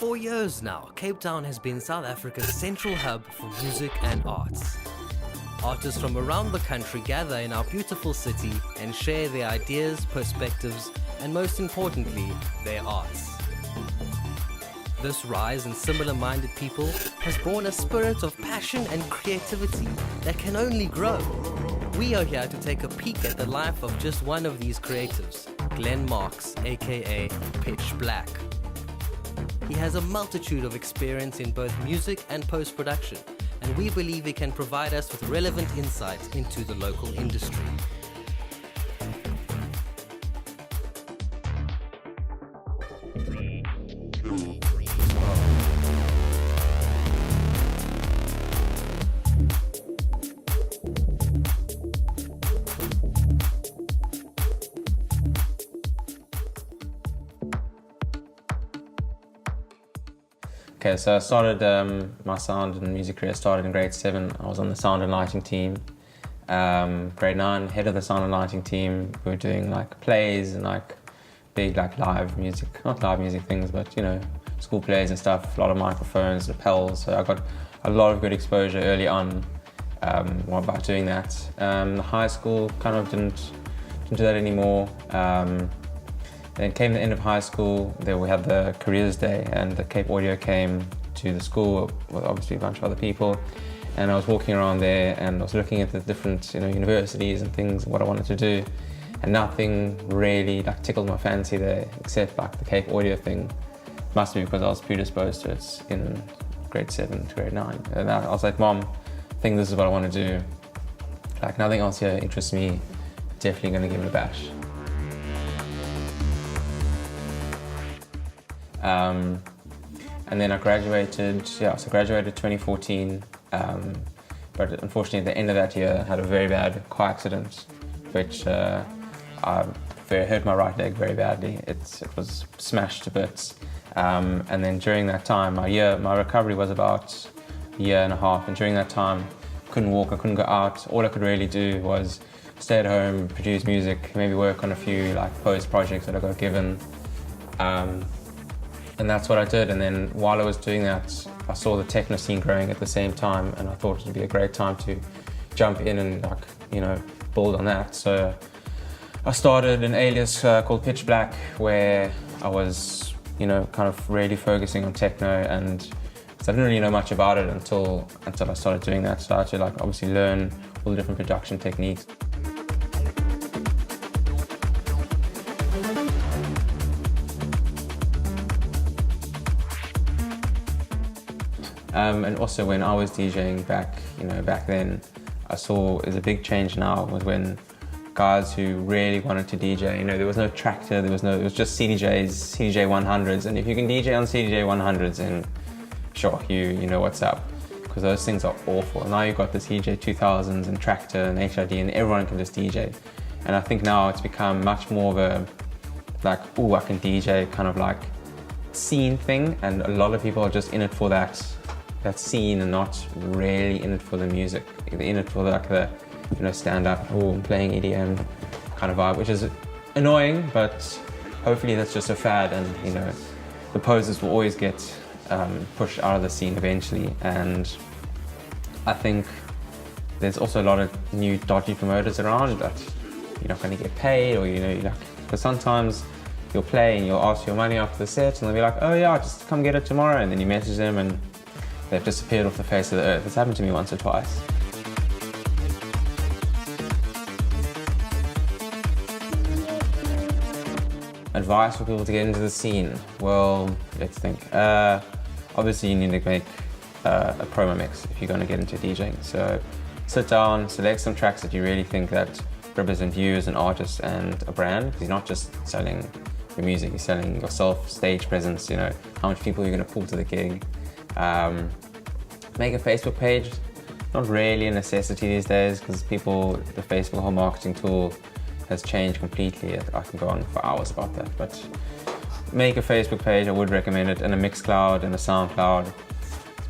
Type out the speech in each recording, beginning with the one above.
4 years now, Cape Town has been South Africa's central hub for music and arts. Artists from around the country gather in our beautiful city and share their ideas, perspectives, and most importantly, their arts. This rise in similar-minded people has born a spirit of passion and creativity that can only grow. We are here to take a peek at the life of just one of these creatives, Glen aka Pitch Black. He has a multitude of experience in both music and post-production, and we believe he can provide us with relevant insights into the local industry. Okay, so I started my sound and music career started in grade 7. I was on the sound and lighting team. Grade 9, head of the sound and lighting team. We were doing like plays and like big like live music, not live music things, but you know, school plays and stuff, a lot of microphones, lapels. So I got a lot of good exposure early on about doing that. The high school kind of didn't do that anymore. Then came the end of high school, there we had the careers day and the Cape Audio came to the school with obviously a bunch of other people, and I was walking around there and I was looking at the different universities and things, what I wanted to do, and nothing really like tickled my fancy there except like the Cape Audio thing. Must be because I was predisposed to it in grade 7 to grade 9, and I was like, Mom, I think this is what I want to do, like nothing else here interests me, definitely going to give it a bash. And then I graduated, so graduated 2014, but unfortunately at the end of that year I had a very bad car accident, which hurt my right leg very badly. It was smashed to bits. And then during that time, my recovery was about a year and a half, and during that time I couldn't walk, I couldn't go out. All I could really do was stay at home, produce music, maybe work on a few like post projects that I got given. And that's what I did, and then while I was doing that, I saw the techno scene growing at the same time, and I thought it would be a great time to jump in and build on that. So I started an alias called Pitch Black, where I was kind of really focusing on techno, and so I didn't really know much about it until I started doing that. So I had to obviously learn all the different production techniques. And also when I was DJing back then, I saw there's a big change now was when guys who really wanted to DJ, there was no Tractor, it was just CDJs, CDJ 100s, and if you can DJ on CDJ 100s, then sure, you know what's up, because those things are awful. Now you've got the CDJ 2000s and Tractor and HID, and everyone can just DJ. And I think now it's become much more of a I can DJ kind of like scene thing, and a lot of people are just in it for that scene and not really in it for the music. They're in it for the stand up, I'm playing EDM kind of vibe, which is annoying, but hopefully that's just a fad, and the posers will always get pushed out of the scene eventually. And I think there's also a lot of new dodgy promoters around that you're not going to get paid, or because sometimes you'll play and you'll ask for your money after the set, and they'll be like, oh yeah, just come get it tomorrow, and then you message them and they've disappeared off the face of the earth. It's happened to me once or twice. Advice for people to get into the scene? Well, let's think. Obviously you need to make a promo mix if you're going to get into DJing. So sit down, select some tracks that you really think that represent you as an artist and a brand. Because you're not just selling your music, you're selling yourself, stage presence, how much people you're going to pull to the gig. Make a Facebook page. Not really a necessity these days, because the Facebook whole marketing tool has changed completely. I can go on for hours about that, but make a Facebook page, I would recommend it, and a Mixcloud and a SoundCloud.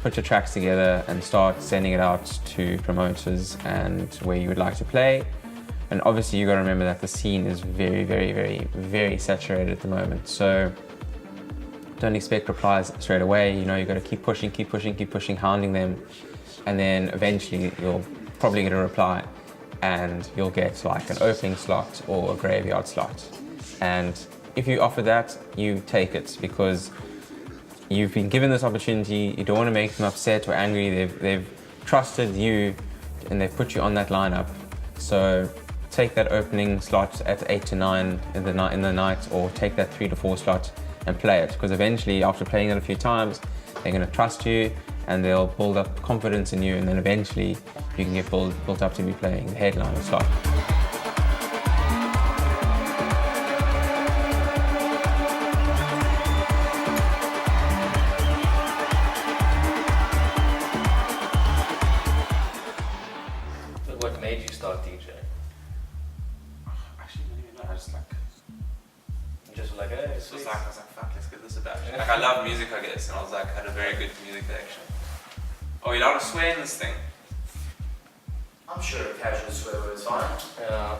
Put your tracks together and start sending it out to promoters and where you would like to play. And obviously you got to remember that the scene is very, very, very, very saturated at the moment. So don't expect replies straight away. You know, you got to keep pushing, hounding them, and then eventually you'll probably get a reply, and you'll get like an opening slot or a graveyard slot. And if you offer that, you take it, because you've been given this opportunity. You don't want to make them upset or angry. They've trusted you and they've put you on that lineup. So take that opening slot at 8 to 9 in the night, or take that 3 to 4 slot and play it, because eventually, after playing it a few times, they're going to trust you and they'll build up confidence in you, and then eventually you can get built up to be playing the headliner slot. What made you start DJing? Actually, I don't even know. I just like, You just were like, hey, I was like, fuck, let's get this about. Like, I love music, I guess, and I was like, had a very good music collection. Oh, you're allowed to swear in this thing? I'm sure a casual swear word's fine. yeah.